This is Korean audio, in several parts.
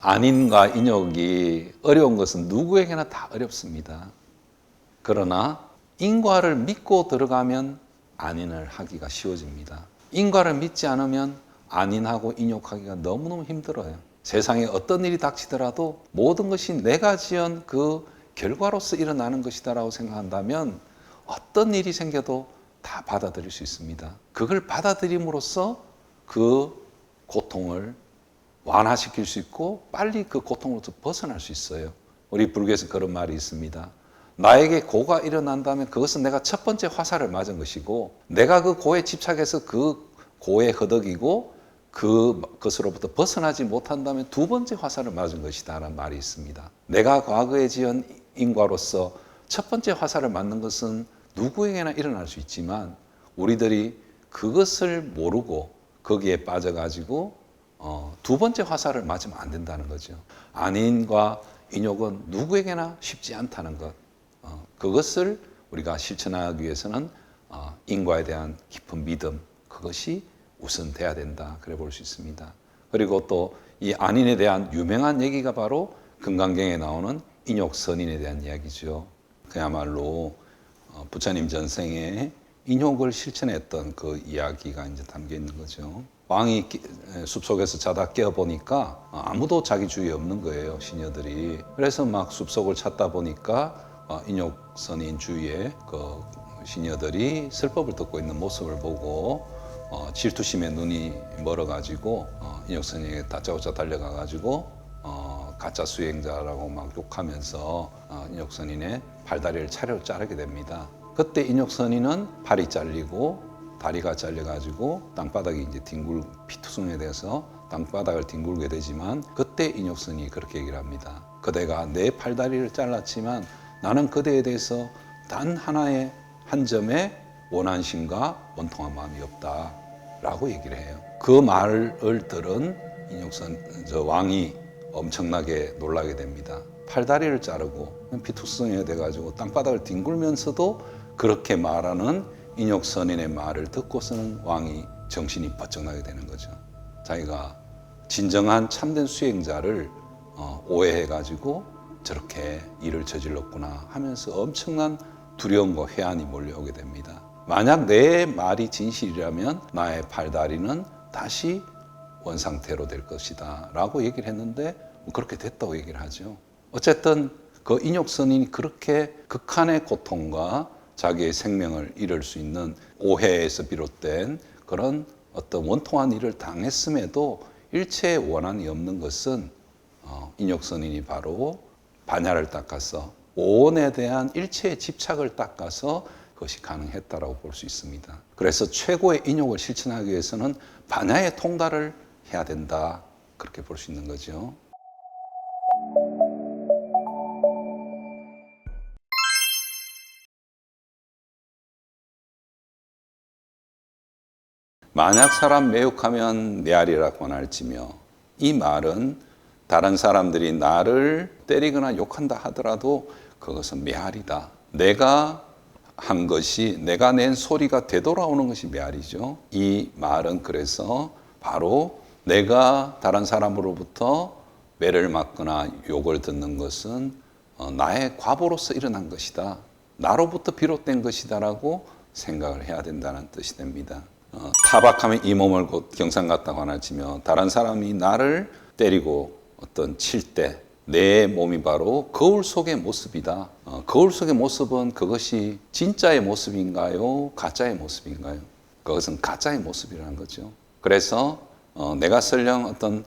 안인과 인욕이 어려운 것은 누구에게나 다 어렵습니다. 그러나 인과를 믿고 들어가면 안인을 하기가 쉬워집니다. 인과를 믿지 않으면 안인하고 인욕하기가 너무너무 힘들어요. 세상에 어떤 일이 닥치더라도 모든 것이 내가 지은 그 결과로서 일어나는 것이다라고 생각한다면 어떤 일이 생겨도 다 받아들일 수 있습니다. 그걸 받아들임으로써 그 고통을 완화시킬 수 있고 빨리 그 고통으로부터 벗어날 수 있어요. 우리 불교에서 그런 말이 있습니다. 나에게 고가 일어난다면 그것은 내가 첫 번째 화살을 맞은 것이고 내가 그 고에 집착해서 그 고에 허덕이고 그것으로부터 벗어나지 못한다면 두 번째 화살을 맞은 것이다 라는 말이 있습니다. 내가 과거에 지은 인과로서 첫 번째 화살을 맞는 것은 누구에게나 일어날 수 있지만 우리들이 그것을 모르고 거기에 빠져가지고 두 번째 화살을 맞으면 안 된다는 거죠. 안인과 인욕은 누구에게나 쉽지 않다는 것. 그것을 우리가 실천하기 위해서는 인과에 대한 깊은 믿음, 그것이 우선돼야 된다. 그래 볼 수 있습니다. 그리고 또 이 안인에 대한 유명한 얘기가 바로 금강경에 나오는 인욕선인에 대한 이야기죠. 그야말로 부처님 전생에 인욕을 실천했던 그 이야기가 이제 담겨 있는 거죠. 왕이 숲속에서 자다 깨어보니까 아무도 자기 주위에 없는 거예요, 시녀들이. 그래서 막 숲속을 찾다 보니까 인욕선인 주위에 그 시녀들이 설법을 듣고 있는 모습을 보고 질투심에 눈이 멀어가지고 인욕선인에게 다짜고짜 달려가가지고 가짜 수행자라고 막 욕하면서 인욕선인의 발다리를 차례로 자르게 됩니다. 그때 인욕선인은 팔이 잘리고 다리가 잘려가지고 땅바닥이 이제 피투성에 대해서 땅바닥을 뒹굴게 되지만 그때 인욕선인이 그렇게 얘기를 합니다. 그대가 내 팔다리를 잘랐지만 나는 그대에 대해서 단 하나의 한 점의 원한심과 원통한 마음이 없다라고 얘기를 해요. 그 말을 들은 왕이 엄청나게 놀라게 됩니다. 팔다리를 자르고 피투성에 돼가지고 땅바닥을 뒹굴면서도 그렇게 말하는 인욕선인의 말을 듣고서는 왕이 정신이 번쩍 나게 되는 거죠. 자기가 진정한 참된 수행자를 오해해가지고 저렇게 일을 저질렀구나 하면서 엄청난 두려움과 회한이 몰려오게 됩니다. 만약 내 말이 진실이라면 나의 팔다리는 다시 원상태로 될 것이다 라고 얘기를 했는데 그렇게 됐다고 얘기를 하죠. 어쨌든 그 인욕선인이 그렇게 극한의 고통과 자기의 생명을 잃을 수 있는 오해에서 비롯된 그런 어떤 원통한 일을 당했음에도 일체의 원한이 없는 것은 인욕선인이 바로 반야를 닦아서 오온에 대한 일체의 집착을 닦아서 그것이 가능했다라고 볼 수 있습니다. 그래서 최고의 인욕을 실천하기 위해서는 반야의 통달을 해야 된다 그렇게 볼 수 있는 거죠. 만약 사람 매욕하면 메아리라 권할지며 이 말은 다른 사람들이 나를 때리거나 욕한다 하더라도 그것은 메아리다. 내가 한 것이 내가 낸 소리가 되돌아오는 것이 메아리죠. 이 말은 그래서 바로 내가 다른 사람으로부터 매를 맞거나 욕을 듣는 것은 나의 과보로서 일어난 것이다. 나로부터 비롯된 것이다라고 생각을 해야 된다는 뜻이 됩니다. 타박하면 이 몸을 곧 경상 같다고 하나치며 다른 사람이 나를 때리고 어떤 칠 때 내 몸이 바로 거울 속의 모습이다. 거울 속의 모습은 그것이 진짜의 모습인가요? 가짜의 모습인가요? 그것은 가짜의 모습이라는 거죠. 그래서 내가 설령 어떤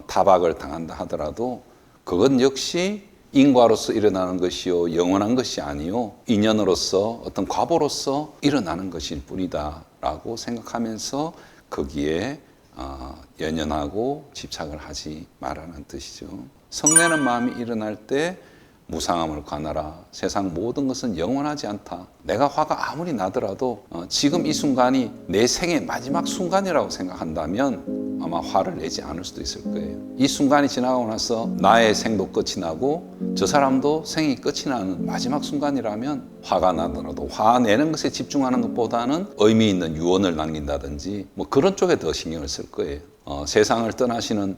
타박을 당한다 하더라도 그건 역시 인과로서 일어나는 것이요 영원한 것이 아니요 인연으로서 어떤 과보로서 일어나는 것일 뿐이다 라고 생각하면서 거기에 연연하고 집착을 하지 말라는 뜻이죠. 성내는 마음이 일어날 때 무상함을 관하라. 세상 모든 것은 영원하지 않다. 내가 화가 아무리 나더라도 지금 이 순간이 내 생의 마지막 순간이라고 생각한다면 아마 화를 내지 않을 수도 있을 거예요. 이 순간이 지나가고 나서 나의 생도 끝이 나고 저 사람도 생이 끝이 나는 마지막 순간이라면 화가 나더라도 화내는 것에 집중하는 것보다는 의미 있는 유언을 남긴다든지 뭐 그런 쪽에 더 신경을 쓸 거예요. 세상을 떠나시는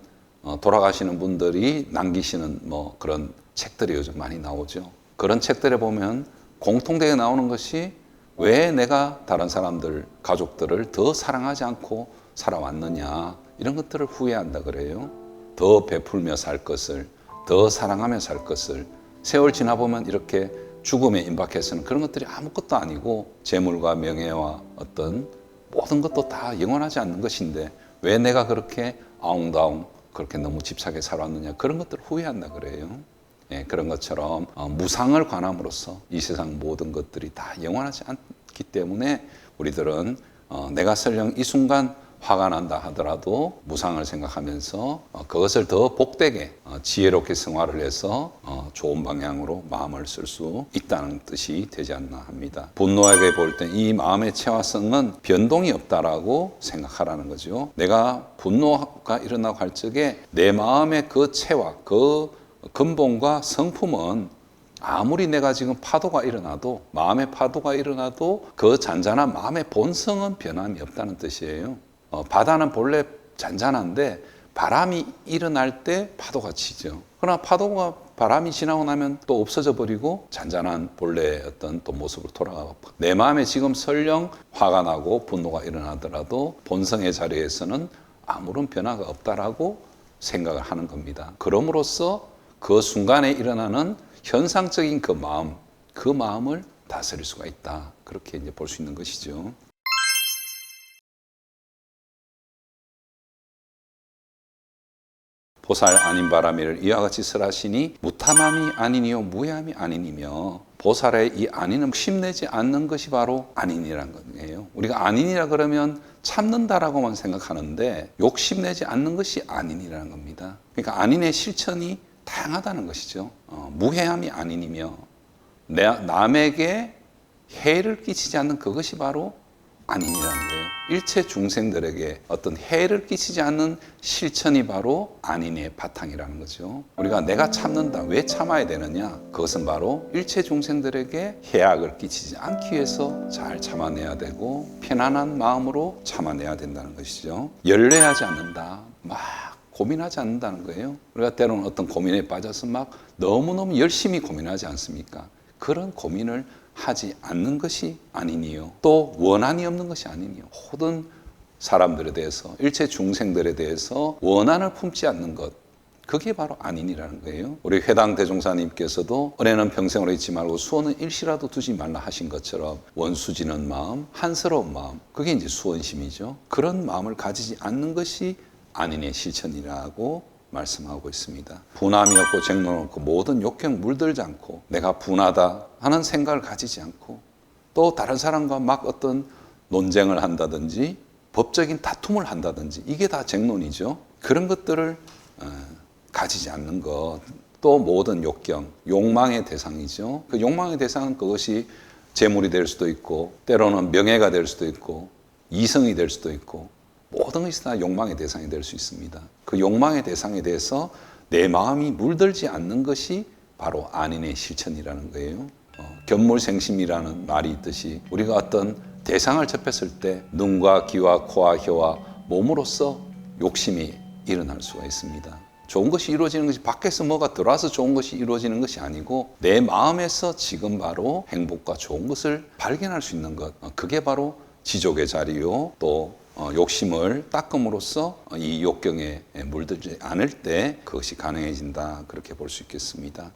돌아가시는 분들이 남기시는 뭐 그런 책들이 요즘 많이 나오죠. 그런 책들에 보면 공통되게 나오는 것이 왜 내가 다른 사람들, 가족들을 더 사랑하지 않고 살아왔느냐, 이런 것들을 후회한다 그래요. 더 베풀며 살 것을, 더 사랑하며 살 것을. 세월 지나보면 이렇게 죽음에 임박해서는 그런 것들이 아무것도 아니고 재물과 명예와 어떤 모든 것도 다 영원하지 않는 것인데 왜 내가 그렇게 아웅다웅 그렇게 너무 집착해 살았느냐, 그런 것들을 후회한다 그래요. 예, 그런 것처럼 무상을 관함으로써 이 세상 모든 것들이 다 영원하지 않기 때문에 우리들은 내가 설령 이 순간 화가 난다 하더라도 무상을 생각하면서 그것을 더 복되게 지혜롭게 생활을 해서 좋은 방향으로 마음을 쓸 수 있다는 뜻이 되지 않나 합니다. 분노하게 볼 때 이 마음의 체화성은 변동이 없다라고 생각하라는 거죠. 내가 분노가 일어나고 할 적에 내 마음의 그 체화, 그 근본과 성품은 아무리 내가 지금 파도가 일어나도, 마음의 파도가 일어나도 그 잔잔한 마음의 본성은 변함이 없다는 뜻이에요. 바다는 본래 잔잔한데 바람이 일어날 때 파도가 치죠. 그러나 바람이 지나고 나면 또 없어져 버리고 잔잔한 본래의 어떤 또 모습으로 돌아가고, 내 마음에 지금 설령 화가 나고 분노가 일어나더라도 본성의 자리에서는 아무런 변화가 없다라고 생각을 하는 겁니다. 그럼으로써 그 순간에 일어나는 현상적인 그 마음을 다스릴 수가 있다. 그렇게 이제 볼 수 있는 것이죠. 보살 아닌 바라미를 이와 같이 설하시니 무탐함이 아니니요 무해함이 아니니며, 보살의 이 아니는 욕심내지 않는 것이 바로 아닌이라는 거예요. 우리가 아닌이라 그러면 참는다라고만 생각하는데 욕심내지 않는 것이 아닌이라는 겁니다. 그러니까 아닌의 실천이 다양하다는 것이죠. 무해함이 아닌이며 남에게 해를 끼치지 않는 그것이 바로 아닌이라는 거예요. 일체 중생들에게 어떤 해를 끼치지 않는 실천이 바로 아닌의 바탕이라는 거죠. 우리가 내가 참는다, 왜 참아야 되느냐? 그것은 바로 일체 중생들에게 해악을 끼치지 않기 위해서 잘 참아내야 되고 편안한 마음으로 참아내야 된다는 것이죠. 열례하지 않는다, 막 고민하지 않는다는 거예요. 우리가 때로는 어떤 고민에 빠져서 막 너무너무 열심히 고민하지 않습니까? 그런 고민을 하지 않는 것이 아니니요, 또 원한이 없는 것이 아니니요, 모든 사람들에 대해서, 일체 중생들에 대해서 원한을 품지 않는 것, 그게 바로 아닌이라는 거예요. 우리 회당 대종사님께서도 은혜는 평생으로 잊지 말고 수원은 일시라도 두지 말라 하신 것처럼 원수지는 마음, 한스러운 마음, 그게 이제 수원심이죠. 그런 마음을 가지지 않는 것이 안인의 실천이라고 말씀하고 있습니다. 분함이 없고 쟁론 없고 모든 욕경 물들지 않고 내가 분하다 하는 생각을 가지지 않고 또 다른 사람과 막 어떤 논쟁을 한다든지 법적인 다툼을 한다든지, 이게 다 쟁론이죠. 그런 것들을 가지지 않는 것, 또 모든 욕경, 욕망의 대상이죠. 그 욕망의 대상은 그것이 재물이 될 수도 있고 때로는 명예가 될 수도 있고 이성이 될 수도 있고 모든 것이 다 욕망의 대상이 될 수 있습니다. 그 욕망의 대상에 대해서 내 마음이 물들지 않는 것이 바로 안인의 실천이라는 거예요. 견물생심이라는 말이 있듯이 우리가 어떤 대상을 접했을 때 눈과 귀와 코와 혀와 몸으로써 욕심이 일어날 수가 있습니다. 좋은 것이 이루어지는 것이 밖에서 뭐가 들어와서 좋은 것이 이루어지는 것이 아니고 내 마음에서 지금 바로 행복과 좋은 것을 발견할 수 있는 것, 그게 바로 지족의 자리요, 또 욕심을 닦음으로써 이 욕경에 물들지 않을 때 그것이 가능해진다, 그렇게 볼 수 있겠습니다.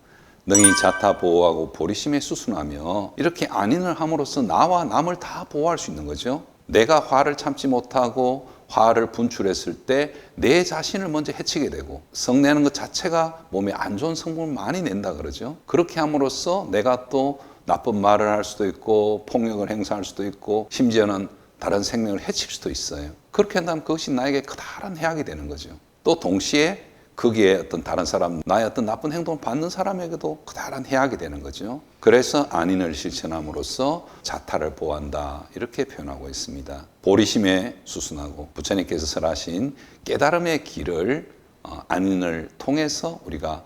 능히 자타 보호하고 보리심에 수순하며, 이렇게 안인을 함으로써 나와 남을 다 보호할 수 있는 거죠. 내가 화를 참지 못하고 화를 분출했을 때 내 자신을 먼저 해치게 되고, 성내는 것 자체가 몸에 안 좋은 성분을 많이 낸다 그러죠. 그렇게 함으로써 내가 또 나쁜 말을 할 수도 있고 폭력을 행사할 수도 있고 심지어는 다른 생명을 해칠 수도 있어요. 그렇게 한다면 그것이 나에게 커다란 해악이 되는 거죠. 또 동시에 거기에 어떤 다른 사람, 나의 어떤 나쁜 행동을 받는 사람에게도 커다란 해악이 되는 거죠. 그래서 안인을 실천함으로써 자타를 보호한다, 이렇게 표현하고 있습니다. 보리심에 수순하고, 부처님께서 설하신 깨달음의 길을 안인을 통해서 우리가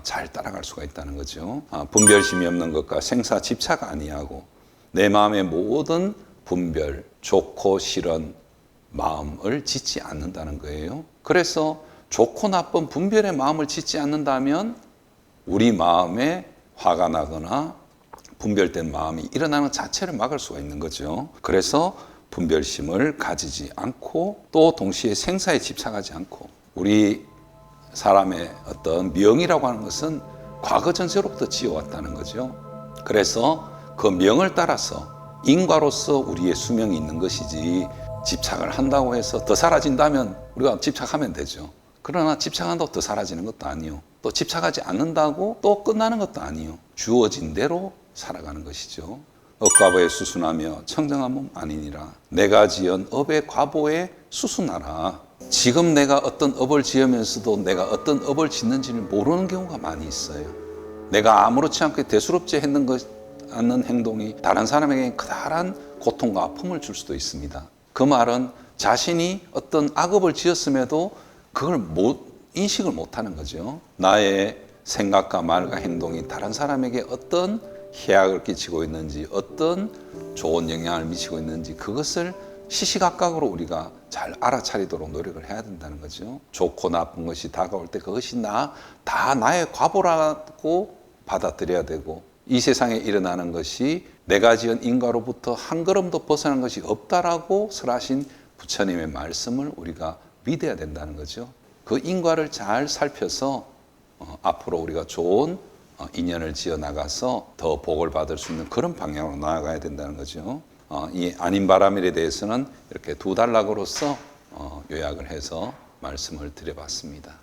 잘 따라갈 수가 있다는 거죠. 분별심이 없는 것과 생사 집착 아니하고 내 마음의 모든 분별, 좋고 싫은 마음을 짓지 않는다는 거예요. 그래서 좋고 나쁜 분별의 마음을 짓지 않는다면 우리 마음에 화가 나거나 분별된 마음이 일어나는 자체를 막을 수가 있는 거죠. 그래서 분별심을 가지지 않고 또 동시에 생사에 집착하지 않고 우리 사람의 어떤 명이라고 하는 것은 과거 전세로부터 지어왔다는 거죠. 그래서 그 명을 따라서 인과로서 우리의 수명이 있는 것이지 집착을 한다고 해서 더 사라진다면 우리가 집착하면 되죠. 그러나 집착한다고 더 사라지는 것도 아니요. 또 집착하지 않는다고 또 끝나는 것도 아니요. 주어진 대로 살아가는 것이죠. 억과보에 수순하며 청정한 몸 아니니라. 내가 지은 업의 과보에 수순하라. 지금 내가 어떤 업을 지으면서도 내가 어떤 업을 짓는지를 모르는 경우가 많이 있어요. 내가 아무렇지 않게 대수롭지 않는 행동이 다른 사람에게 커다란 고통과 아픔을 줄 수도 있습니다. 그 말은 자신이 어떤 악업을 지었음에도 그걸 인식을 못하는 거죠. 나의 생각과 말과 행동이 다른 사람에게 어떤 해악을 끼치고 있는지, 어떤 좋은 영향을 미치고 있는지 그것을 시시각각으로 우리가 잘 알아차리도록 노력을 해야 된다는 거죠. 좋고 나쁜 것이 다가올 때 그것이 다 나의 과보라고 받아들여야 되고, 이 세상에 일어나는 것이 내가 지은 인과로부터 한 걸음도 벗어난 것이 없다라고 설하신 부처님의 말씀을 우리가 믿어야 된다는 거죠. 그 인과를 잘 살펴서 앞으로 우리가 좋은 인연을 지어 나가서 더 복을 받을 수 있는 그런 방향으로 나아가야 된다는 거죠. 이 아닌 바람일에 대해서는 이렇게 두 단락으로서 요약을 해서 말씀을 드려봤습니다.